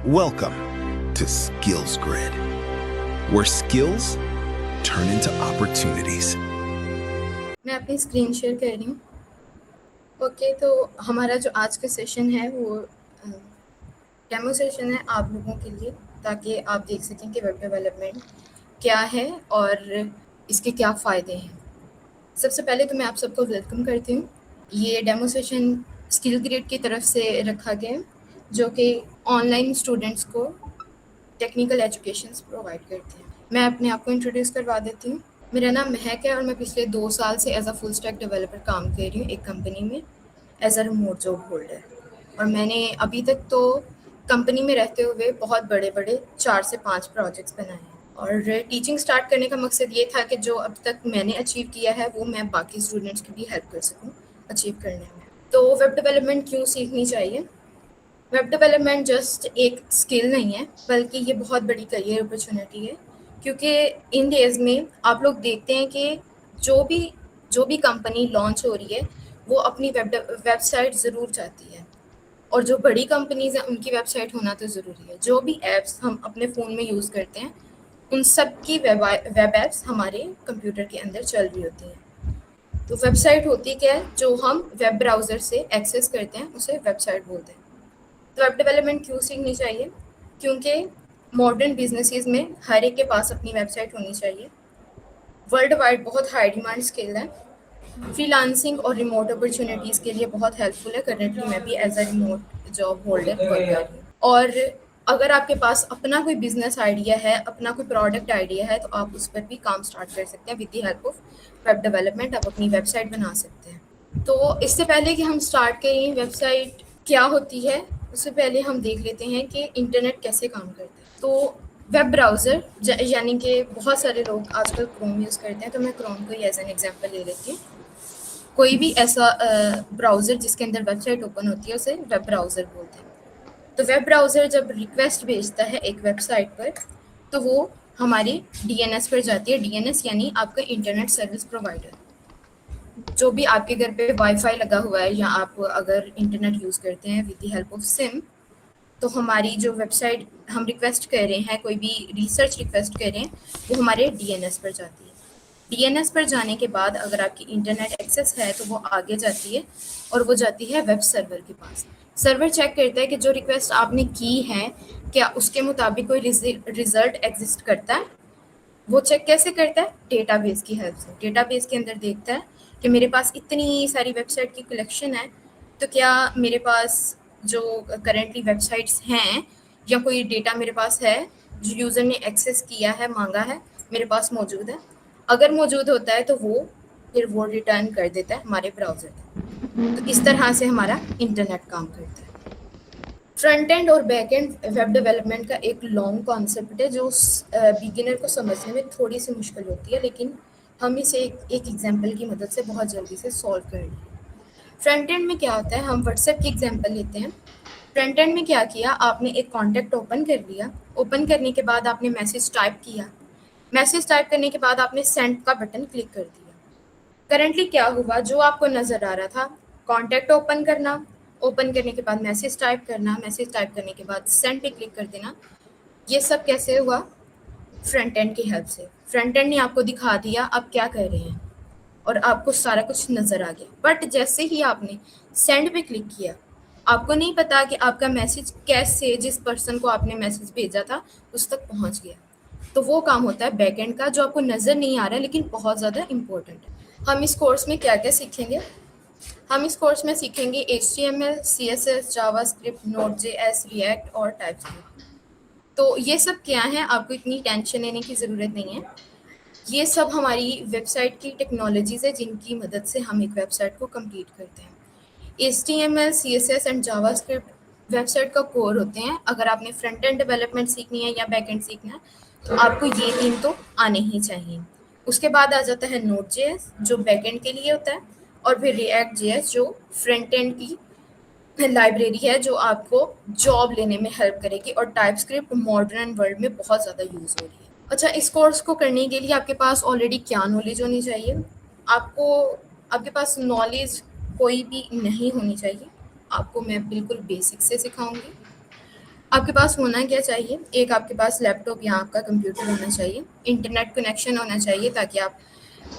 Welcome to Skills Grid, where skills turn into opportunities. मैं अपनी screen share कर रही हूँ। ओके, तो हमारा जो आज का सेशन है वो डेमो सेशन है आप लोगों के लिए, ताकि आप देख सकें कि वेब डेवलपमेंट क्या है और इसके क्या फ़ायदे हैं। सबसे पहले तो मैं आप सबको वेलकम करती हूँ। ये डेमो सेशन स्किल ग्रिड की तरफ से रखा गया है, जो कि ऑनलाइन स्टूडेंट्स को टेक्निकल एजुकेशन प्रोवाइड करते हैं। मैं अपने आप को इंट्रोड्यूस करवा देती हूँ। मेरा नाम महक है और मैं पिछले 2 साल से as a full stack developer काम कर रही हूँ एक कंपनी में as a remote job holder. और मैंने अभी तक तो कंपनी में रहते हुए बहुत बड़े बड़े 4 से 5 प्रोजेक्ट्स बनाए हैं। और टीचिंग स्टार्ट करने का मकसद ये था कि जो अब तक मैंने अचीव किया है वो मैं बाकी स्टूडेंट्स की भी हेल्प कर सकूँ अचीव करने में। तो वेब डेवलपमेंट क्यों सीखनी चाहिए? वेब डेवलपमेंट जस्ट एक स्किल नहीं है, बल्कि ये बहुत बड़ी करियर अपॉर्चुनिटी है, क्योंकि इन डेज़ में आप लोग देखते हैं कि जो भी कंपनी लॉन्च हो रही है वो अपनी वेबसाइट ज़रूर चाहती है, और जो बड़ी कंपनीज हैं उनकी वेबसाइट होना तो ज़रूरी है। जो भी ऐप्स हम अपने फ़ोन में यूज़ करते हैं उन सब की वेब ऐप्स हमारे कंप्यूटर के अंदर चल रही होती हैं। तो वेबसाइट होती क्या है? जो हम वेब ब्राउज़र से एक्सेस करते हैं उसे वेबसाइट बोलते हैं। तो वेब डेवलपमेंट क्यों सीखनी चाहिए? क्योंकि मॉडर्न बिजनेसेस में हर एक के पास अपनी वेबसाइट होनी चाहिए। वर्ल्ड वाइड बहुत हाई डिमांड स्किल है। फ्रीलांसिंग और रिमोट अपॉर्चुनिटीज़ के लिए बहुत हेल्पफुल है। करंटली मैं भी as a remote job holder work कर रही हूँ। और अगर आपके पास अपना कोई बिजनेस आइडिया है, अपना कोई प्रोडक्ट आइडिया है, तो आप उस पर भी काम स्टार्ट कर सकते हैं। With the help of web development आप अपनी वेबसाइट बना सकते हैं। तो इससे पहले कि हम स्टार्ट करें वेबसाइट क्या होती है, उससे पहले हम देख लेते हैं कि इंटरनेट कैसे काम करता है। तो वेब ब्राउज़र यानी कि बहुत सारे लोग आजकल क्रोम यूज़ करते हैं, तो मैं क्रोम को ही एज एन एग्जांपल ले लेती हूँ। कोई भी ऐसा ब्राउज़र जिसके अंदर वेबसाइट ओपन होती है उसे वेब ब्राउज़र बोलते हैं। तो वेब ब्राउज़र जब रिक्वेस्ट भेजता है एक वेबसाइट पर, तो वो हमारी डीएनएस पर जाती है। डीएनएस यानी आपका इंटरनेट सर्विस प्रोवाइडर। जो भी आपके घर पे वाईफाई लगा हुआ है या आप अगर इंटरनेट यूज़ करते हैं with the help of SIM, तो हमारी जो वेबसाइट हम रिक्वेस्ट कर रहे हैं, कोई भी रिसर्च रिक्वेस्ट कर रहे हैं, वो हमारे डीएनएस पर जाती है। डीएनएस पर जाने के बाद अगर आपकी इंटरनेट एक्सेस है तो वो आगे जाती है और वो जाती है वेब सर्वर के पास। सर्वर चेक करता है कि जो रिक्वेस्ट आपने की है क्या उसके मुताबिक कोई रिजल्ट एग्जिस्ट करता है। वो चेक कैसे करता है? डेटाबेस की हेल्प से। डेटाबेस के अंदर देखता है कि मेरे पास इतनी सारी वेबसाइट की कलेक्शन है, तो क्या मेरे पास जो करंटली वेबसाइट्स हैं या कोई डेटा मेरे पास है जो यूज़र ने एक्सेस किया है, मांगा है, मेरे पास मौजूद है। अगर मौजूद होता है तो फिर वो रिटर्न कर देता है हमारे ब्राउज़र को। तो इस तरह से हमारा इंटरनेट काम करता है। फ्रंट एंड और बैक एंड वेब डेवलपमेंट का एक लॉन्ग कॉन्सेप्ट है जो बिगिनर को समझने में थोड़ी सी मुश्किल होती है, लेकिन हम इसे एक एग्जांपल की मदद से बहुत जल्दी से सॉल्व कर लेंगे। फ्रंट एंड में क्या होता है? हम व्हाट्सएप की एग्जांपल लेते हैं। फ्रंट एंड में क्या किया आपने? एक कॉन्टैक्ट ओपन कर लिया। ओपन करने के बाद आपने मैसेज टाइप किया। मैसेज टाइप करने के बाद आपने सेंड का बटन क्लिक कर दिया। करंटली क्या हुआ? जो आपको नज़र आ रहा था, कॉन्टैक्ट ओपन करना, ओपन करने के बाद मैसेज टाइप करना, मैसेज टाइप करने के बाद सेंड पे क्लिक कर देना, ये सब कैसे हुआ? फ्रंट एंड की हेल्प से। फ्रंट एंड ने आपको दिखा दिया आप क्या कर रहे हैं और आपको सारा कुछ नज़र आ गया। बट जैसे ही आपने सेंड पे क्लिक किया, आपको नहीं पता कि आपका मैसेज कैसे जिस पर्सन को आपने मैसेज भेजा था उस तक पहुंच गया। तो वो काम होता है बैक एंड का, जो आपको नज़र नहीं आ रहा है लेकिन बहुत ज़्यादा इम्पोर्टेंट है। हम इस कोर्स में क्या क्या सीखेंगे? हम इस कोर्स में सीखेंगे HTML, CSS, JavaScript, Node.js, react और टाइपस्क्रिप्ट। तो ये सब क्या है, आपको इतनी टेंशन लेने की ज़रूरत नहीं है। ये सब हमारी वेबसाइट की टेक्नोलॉजीज़ है जिनकी मदद से हम एक वेबसाइट को कंप्लीट करते हैं। HTML, CSS and JavaScript website का कोर होते हैं। अगर आपने फ्रंट एंड डेवलपमेंट सीखनी है या बैक एंड सीखना है तो आपको ये 3 तो आने ही चाहिए। उसके बाद आ जाता है Node.js जो बैक एंड के लिए होता है, और फिर React.js जो फ्रंट एंड की लाइब्रेरी है जो आपको जॉब लेने में हेल्प करेगी, और टाइपस्क्रिप्ट मॉडर्न वर्ल्ड में बहुत ज़्यादा यूज़ हो रही है। अच्छा, इस कोर्स को करने के लिए आपके पास ऑलरेडी क्या नॉलेज होनी चाहिए? आपको आपके पास नॉलेज कोई भी नहीं होनी चाहिए। आपको मैं बिल्कुल बेसिक से सिखाऊंगी। आपके पास होना क्या चाहिए, एक आपके पास लैपटॉप या आपका कंप्यूटर होना चाहिए, इंटरनेट कनेक्शन होना चाहिए ताकि आप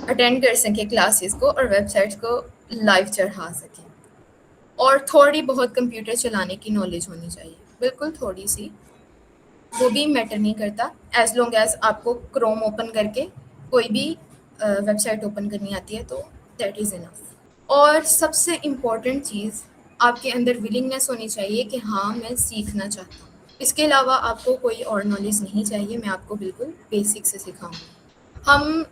अटेंड कर सकें क्लासेस को और वेबसाइट्स को लाइव चढ़ा सकें, और थोड़ी बहुत कंप्यूटर चलाने की नॉलेज होनी चाहिए, बिल्कुल थोड़ी सी, वो भी मैटर नहीं करता, एज लॉन्ग एज आपको क्रोम ओपन करके कोई भी वेबसाइट ओपन करनी आती है तो दैट इज़ इनफ। और सबसे इम्पॉर्टेंट चीज़, आपके अंदर विलिंगनेस होनी चाहिए कि हाँ मैं सीखना चाहता हूँ। इसके अलावा आपको कोई और नॉलेज नहीं चाहिए, मैं आपको बिल्कुल बेसिक से सिखाऊंगी। हम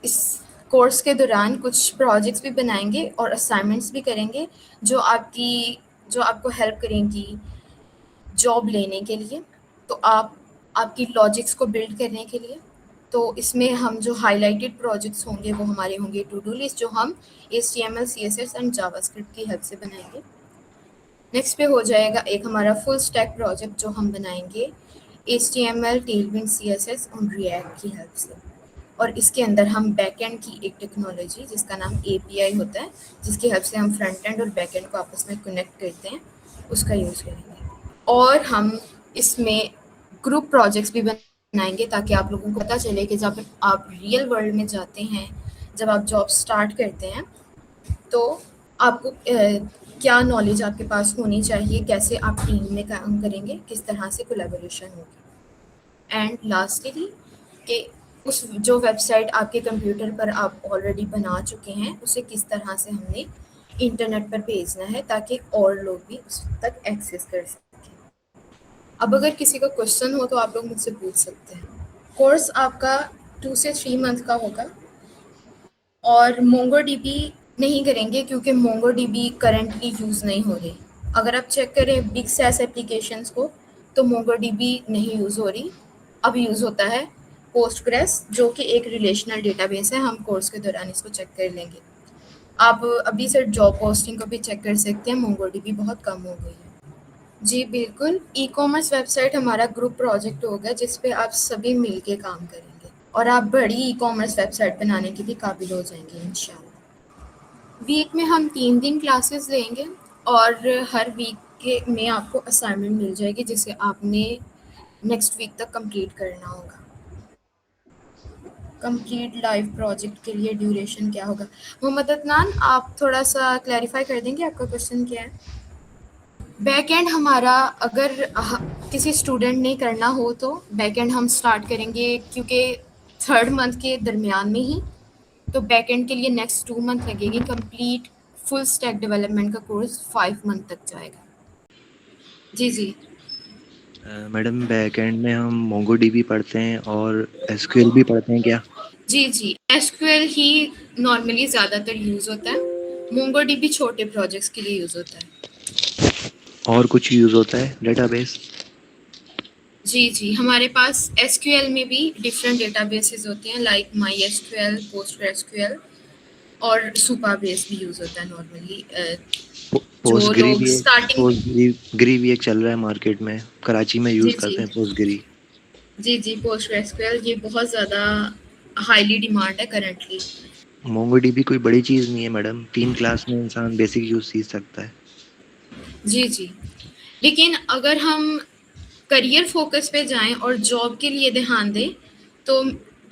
इस कोर्स के दौरान कुछ प्रोजेक्ट्स भी बनाएंगे और असाइनमेंट्स भी करेंगे जो आपको हेल्प करेंगी जॉब लेने के लिए, तो आपकी लॉजिक्स को बिल्ड करने के लिए। तो इसमें हम जो हाइलाइटेड प्रोजेक्ट्स होंगे वो हमारे होंगे टू डू लिस्ट, जो हम HTML CSS एंड जावास्क्रिप्ट की हेल्प से बनाएंगे। नेक्स्ट पे हो जाएगा एक हमारा फुल स्टैक प्रोजेक्ट जो हम बनाएंगे HTML, Tailwind, CSS और React की हेल्प से, और इसके अंदर हम बैकएंड की एक टेक्नोलॉजी जिसका नाम API होता है, जिसकी हेल्प से हम फ्रंट एंड और बैकएंड को आपस में कनेक्ट करते हैं, उसका यूज़ करेंगे। और हम इसमें ग्रुप प्रोजेक्ट्स भी बनाएंगे ताकि आप लोगों को पता चले कि जब आप रियल वर्ल्ड में जाते हैं, जब आप जॉब स्टार्ट करते हैं, तो आपको क्या नॉलेज आपके पास होनी चाहिए, कैसे आप टीम में काम करेंगे, किस तरह से कोलैबोरेशन होगी। एंड लास्टली कि उस जो वेबसाइट आपके कंप्यूटर पर आप ऑलरेडी बना चुके हैं उसे किस तरह से हमने इंटरनेट पर भेजना है ताकि और लोग भी उस तक एक्सेस कर सकें। अब अगर किसी का क्वेश्चन हो तो आप लोग मुझसे पूछ सकते हैं। कोर्स आपका 2 से 3 मंथ का होगा और MongoDB नहीं करेंगे क्योंकि MongoDB करंटली यूज़ नहीं हो रही। अगर आप चेक करें बिग SaaS एप्लीकेशंस को तो MongoDB नहीं यूज़ हो रही, अब यूज़ होता है Postgres जो कि एक रिलेशनल डेटाबेस है। हम कोर्स के दौरान इसको चेक कर लेंगे। आप अभी से जॉब पोस्टिंग को भी चेक कर सकते हैं, MongoDB बहुत कम हो गई है। जी बिल्कुल, ई-कॉमर्स वेबसाइट हमारा ग्रुप प्रोजेक्ट होगा जिस पे आप सभी मिलके काम करेंगे और आप बड़ी ई-कॉमर्स वेबसाइट बनाने के भी काबिल हो जाएंगे इंशाल्लाह। वीक में हम 3 दिन क्लासेस लेंगे और हर वीक के में आपको असाइनमेंट मिल जाएगी जिसे आपने नेक्स्ट वीक तक कंप्लीट करना होगा। कंप्लीट लाइव प्रोजेक्ट के लिए ड्यूरेशन क्या होगा? मोहम्मद अदनान, आप थोड़ा सा क्लैरिफाई कर देंगे आपका क्वेश्चन क्या है? बैकएंड हमारा अगर किसी स्टूडेंट ने करना हो तो बैकएंड हम स्टार्ट करेंगे क्योंकि 3rd मंथ के दरमियान में ही, तो बैकएंड के लिए नेक्स्ट 2 मंथ लगेगी। कंप्लीट फुल स्टैक डेवलपमेंट का कोर्स 5 मंथ तक जाएगा। जी जी मैडम बैकएंड में हम MongoDB पढ़ते हैं और SQL भी पढ़ते हैं क्या? जी जी, SQL ही नॉर्मली ज़्यादातर यूज़ होता है, MongoDB छोटे प्रोजेक्ट्स के लिए यूज़ होता है। और कुछ यूज़ होता है डेटाबेस? जी जी, हमारे पास SQL में भी डिफरेंट डेटाबेसेस होते हैं लाइक MySQL, PostgreSQL और सुपरबेस भी यूज़ होता है नॉर्मली। जो लोग स्टार्टिंग पोस्टग्री भी एक चल रहा है मार्केट में, कराची में यूज़ करते हैं पोस्टग्री। जी जी, PostgreSQL ये बहुत ज़्यादा हाईली डिमांड है करंटली। MongoDB कोई बड़ी चीज़ नहीं है मैडम, 3 क्लास में इंसान बेसिक यूज़ सीख सकता है। जी जी, लेकिन अगर हम करियर फोकस पे जाएं और जॉब के लिए ध्यान दें तो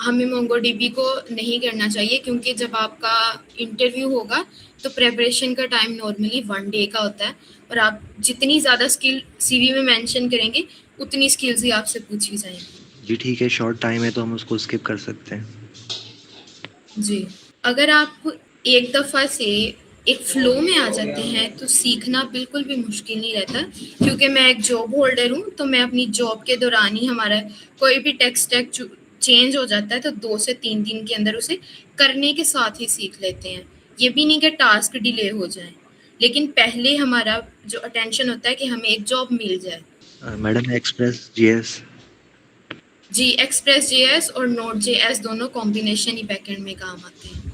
हमें MongoDB को नहीं करना चाहिए क्योंकि जब आपका इंटरव्यू होगा तो प्रेपरेशन का टाइम नॉर्मली 1 डे का होता है और आप जितनी ज़्यादा स्किल CV में मेंशन करेंगे उतनी स्किल्स ही आपसे पूछी जाएंगी। जी ठीक है, शॉर्ट टाइम है तो हम उसको स्किप कर सकते हैं। जी, अगर आप एक दफ़ा से एक फ्लो में आ जाते हैं तो सीखना बिल्कुल भी मुश्किल नहीं रहता क्योंकि मैं एक जॉब होल्डर हूँ, तो मैं अपनी जॉब के दौरान ही हमारा कोई भी टेक स्टैक चेंज हो जाता है तो 2 से 3 दिन के अंदर उसे करने के साथ ही सीख लेते हैं। ये भी नहीं कि टास्क डिले हो जाए, लेकिन पहले हमारा जो अटेंशन होता है कि हमें एक जॉब मिल जाए। Madam Express.js? जी, Express.js और Node.js दोनों कॉम्बिनेशन ही बैकएंड में काम आते हैं।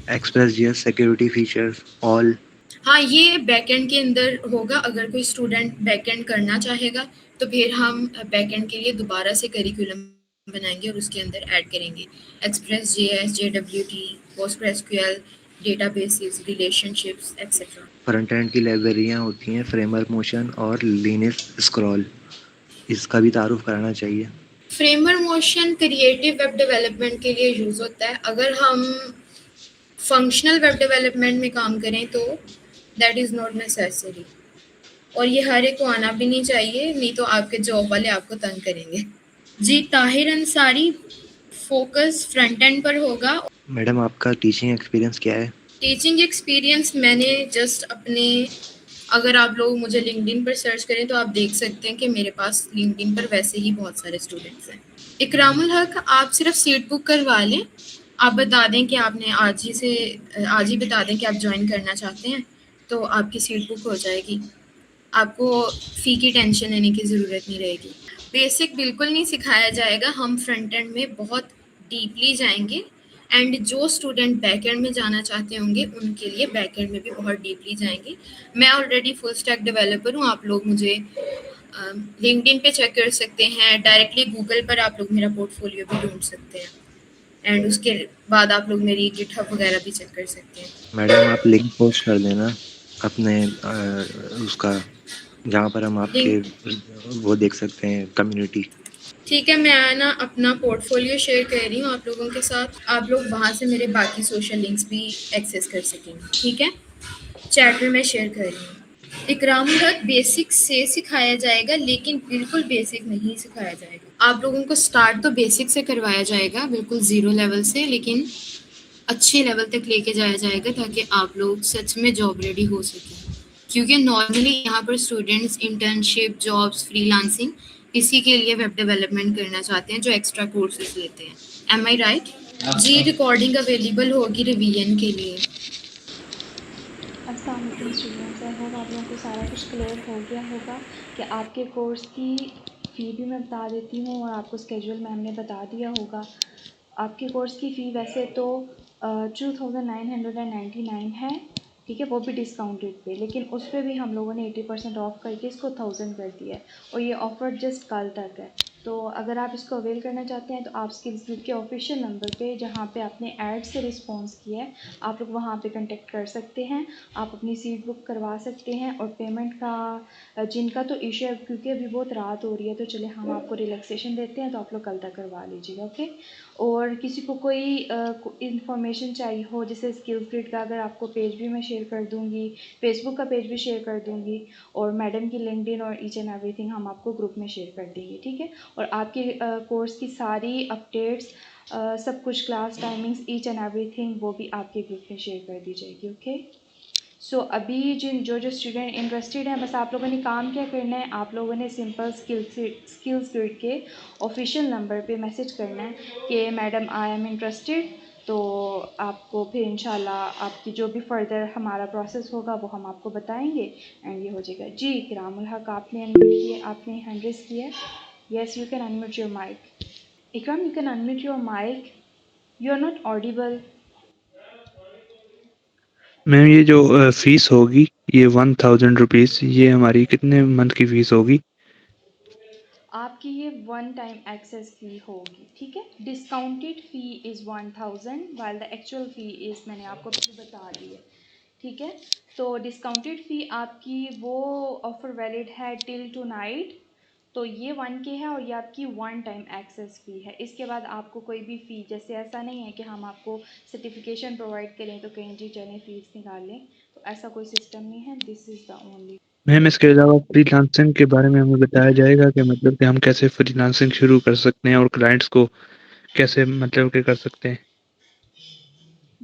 Express.js security features all? हाँ, ये बैकएंड के अंदर होगा। अगर कोई स्टूडेंट बैकएंड करना चाहेगा तो फिर हम बैकएंड के लिए दोबारा से करिकुलम बनाएंगे और उसके अंदर ऐड करेंगे Express.js, JWT, PostgreSQL, databases, relationships etcetera. Front end की लाइब्रेरियाँ होती हैं, फ्रेमवर्क मोशन और लिनक्स स्क्रॉल, इसका भी तारुफ कराना चाहिए। Framework motion creative web development के लिए यूज़ होता है। अगर हम फंक्शनल वेब डेवलपमेंट में काम करें तो दैट इज़ नॉट नेसेसरी, और ये हर एक को आना भी नहीं चाहिए, नहीं तो आपके जॉब वाले आपको तंग करेंगे। जी, Tahir Ansari, focus front end पर होगा। मैडम आपका टीचिंग एक्सपीरियंस क्या है? टीचिंग एक्सपीरियंस मैंने जस्ट अपने, अगर आप लोग मुझे लिंक्डइन पर सर्च करें तो आप देख सकते हैं कि मेरे पास लिंक्डइन पर वैसे ही बहुत सारे स्टूडेंट्स हैं। इकरामुल हक, आप सिर्फ सीट बुक करवा लें, आप बता दें कि आपने आज ही बता दें कि आप ज्वाइन करना चाहते हैं, तो आपकी सीट बुक हो जाएगी। आपको फ़ी की टेंशन लेने की ज़रूरत नहीं रहेगी। बेसिक बिल्कुल नहीं सिखाया जाएगा, हम फ्रंट एंड में बहुत डीपली जाएँगे, एंड जो स्टूडेंट बैक एंड में जाना चाहते होंगे उनके लिए बैक एंड में भी बहुत डीपली जाएँगे। मैं ऑलरेडी फुल स्टैक डेवलपर हूँ, आप लोग मुझे लिंक्डइन पे चेक कर सकते हैं, डायरेक्टली गूगल पर आप लोग मेरा पोर्टफोलियो भी ढूँढ सकते हैं, एंड उसके बाद आप लोग मेरी गिटहब वगैरह भी चेक कर सकते हैं। मैडम आप लिंक पोस्ट कर देना अपने उसका, जहाँ पर हम आपके लिंक, वो देख सकते हैं कम्युनिटी। ठीक है, मैं ना अपना पोर्टफोलियो शेयर कर रही हूँ आप लोगों के साथ, आप लोग वहाँ से मेरे बाकी सोशल लिंक्स भी एक्सेस कर सकेंगे, ठीक है? चैट में मैं शेयर कर रही हूँ। इकराम हक बेसिक से सिखाया जाएगा, लेकिन बिल्कुल बेसिक नहीं सिखाया जाएगा। आप लोगों को स्टार्ट तो बेसिक से करवाया जाएगा, बिल्कुल ज़ीरो लेवल से, लेकिन अच्छे लेवल तक लेके जाया जाएगा ताकि आप लोग सच में जॉब रेडी हो सकें। क्योंकि नॉर्मली यहाँ पर स्टूडेंट्स इंटर्नशिप, जॉब्स, फ्रीलांसिंग इसी के लिए वेब डेवलपमेंट करना चाहते हैं, जो एक्स्ट्रा कोर्सेज लेते हैं। एम आई राइट? जी, रिकॉर्डिंग अवेलेबल होगी रिवीजन के लिए। अस्सलाम वालेकुम स्टूडेंट्स, आई होप आप लोगों को सारा कुछ क्लियर हो गया होगा कि आपके कोर्स की फ़ी भी मैं बता देती हूँ और आपको स्केड्यूल मैम ने बता दिया होगा। आपके कोर्स की फ़ी वैसे तो 2999 है, ठीक है, वो भी डिस्काउंटेड पे, लेकिन उस पर भी हम लोगों ने 80% ऑफ करके इसको 1000 कर दिया है, और ये ऑफ़र जस्ट कल तक है। तो अगर आप इसको अवेल करना चाहते हैं तो आप स्किल्स ग्रिड के ऑफिशियल नंबर पे, जहाँ पे आपने ऐड से रिस्पॉन्स किया है, आप लोग वहाँ पे कांटेक्ट कर सकते हैं। आप अपनी सीट बुक करवा सकते हैं, और पेमेंट का जिनका तो इशू है, क्योंकि अभी बहुत रात हो रही है, तो चले हम आपको रिलैक्सेशन देते हैं, तो आप लोग कल तक करवा लीजिएगा, ओके। और किसी को कोई इन्फॉर्मेशन चाहिए हो, जैसे स्किल्स ग्रिड का, अगर आपको पेज भी मैं शेयर कर दूँगी, फेसबुक का पेज भी शेयर कर दूँगी, और मैडम की लिंक्डइन और ईच एंड एवरीथिंग हम आपको ग्रुप में शेयर कर देंगे, ठीक है। और आपके कोर्स की सारी अपडेट्स, सब कुछ, class timings, each and everything, वो भी आपके ग्रुप में शेयर कर दी जाएगी, ओके। सो अभी जो स्टूडेंट इंटरेस्टेड हैं, बस आप लोगों ने काम क्या करना है, आप लोगों ने सिंपल स्किल्स ग्रिड के ऑफिशियल नंबर पे मैसेज करना है कि मैडम आई एम इंटरेस्टेड, तो आपको फिर इंशाल्लाह आपकी जो भी फर्दर हमारा प्रोसेस होगा वो हम आपको बताएंगे, एंड ये हो जाएगा। जी इकरामुल हक, आपने अनम्यूट किया, आपने हैंड रेज़ किया है। Yes, you can unmute your mic. Ikram, you can unmute your mic, you are not audible. Ma'am ये जो फीस होगी, ये 1000 रुपीज़, ये हमारी कितने मंथ की फीस होगी? आपकी ये वन टाइम एक्सेस फ़ी होगी, ठीक है। Discounted fee is 1000, while the actual fee is, मैंने आपको पहले बता दी है, ठीक है। तो डिस्काउंटेड फ़ी आपकी वो ऑफ़र वैलिड है टिल टू नाइट, तो ये 1K है, और ये आपकी वन टाइम एक्सेस फ़ी है। इसके बाद आपको कोई भी फ़ी, जैसे ऐसा नहीं है कि हम आपको सर्टिफिकेशन प्रोवाइड करें तो कहीं जी चलें फ़ीस निकाल लें, तो ऐसा कोई सिस्टम नहीं है। This is the only. Ma'am इसके अलावा फ्रीलांसिंग के बारे में हमें बताया जाएगा कि मतलब कि हम कैसे फ्रीलांसिंग शुरू कर सकते हैं और क्लाइंट्स को कैसे मतलब कि कर सकते हैं?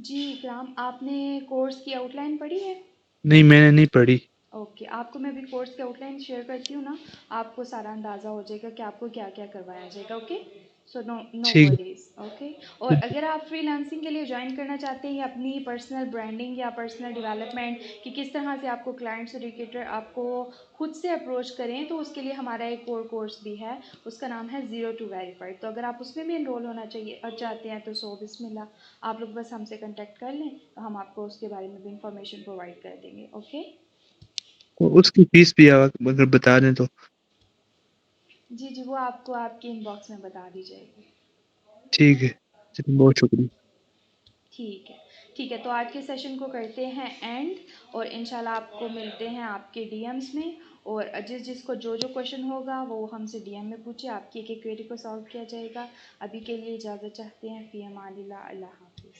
जी इकराम, आपने कोर्स की आउटलाइन पढ़ी है? नहीं, मैंने नहीं पढ़ी। ओके, आपको मैं अभी कोर्स की आउटलाइन शेयर करती हूँ ना, आपको सारा अंदाज़ा हो जाएगा कि आपको क्या क्या करवाया जाएगा, ओके। सो नो ठीक है, वरीज, ओके। और ठीक है। अगर आप फ्रीलांसिंग के लिए ज्वाइन करना चाहते हैं, या अपनी पर्सनल ब्रांडिंग या पर्सनल डेवलपमेंट, कि किस तरह से आपको क्लाइंट्स और रिक्रूटर आपको खुद से अप्रोच करें, तो उसके लिए हमारा एक और कोर्स भी है, उसका नाम है ज़ीरो टू वेरीफाइड। तो अगर आप उसमें भी इनरोल होना चाहिए और चाहते हैं, तो सो बिस्मिल्लाह, आप लोग बस हमसे कॉन्टैक्ट कर लें, तो हम आपको उसके बारे में भी इंफॉर्मेशन प्रोवाइड कर देंगे, ओके। तो उसकी फीस भी आप अगर बता दें तो? जी जी, वो आपको आपके इनबॉक्स में बता दी जाएगी। ठीक है, चलिए बहुत शुक्रिया। ठीक है, ठीक है, तो आज के सेशन को करते हैं एंड, और इंशाल्लाह आपको मिलते हैं आपके डीएम्स में, और जिसको जो क्वेश्चन होगा वो हमसे डीएम में पूछे, आपकी एक एक क्वेरी को सॉल्व किया जाएगा। अभी के लिए इजाज़त चाहते हैं। फ़ी अमानिल्लाह, अल्लाह हाफ़िज़।